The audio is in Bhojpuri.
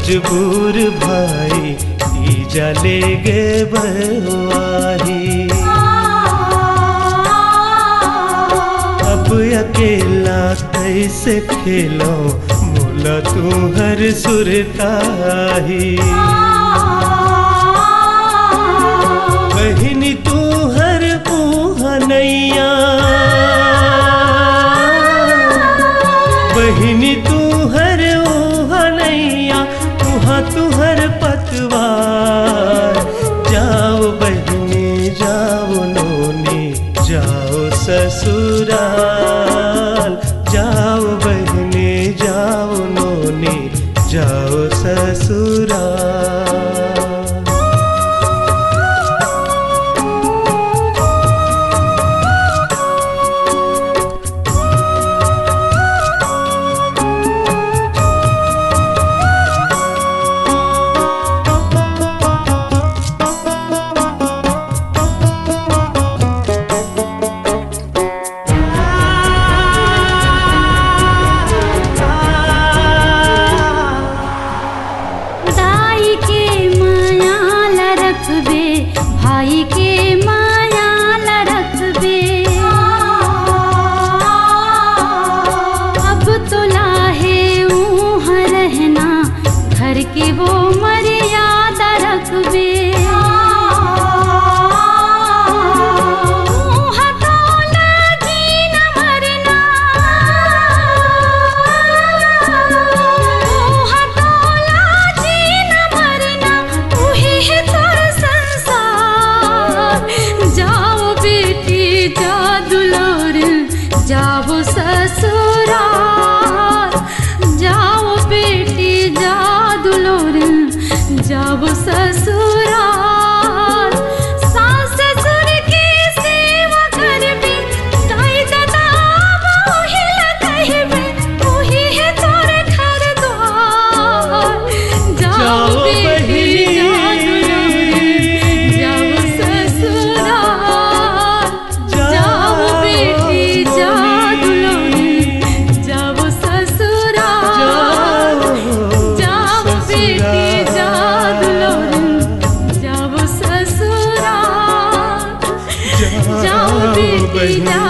मजबूर भाई तीजा ले गे बरवाही। अब अकेला कैसे खेलो मोला तू हर सुरताही। बहिनी तू हर नैया, बहिनी तू हर नैया, तुहा तुहर पतवार। जाओ बहिनी जाओ नोनी जाओ ससुराल। जाओ बहिनी जाओ नोनी जाओ ससुराल। भाई के माया रखबे, अब तो लाहे ऊहाँ रहना घर की वो मर्यादा रखबे। जाओ ससुराल, जाओ बेटी जा दुलोर, जाओ ससुराल। सास ससुर की सेवा करबे, दाई दादा वही लगइबे, वही है तोर घर द्वार। जाओ बेटी जा दुलोर, जाओ ससुराल। जाओ बेटी जा जाओ बेटी जा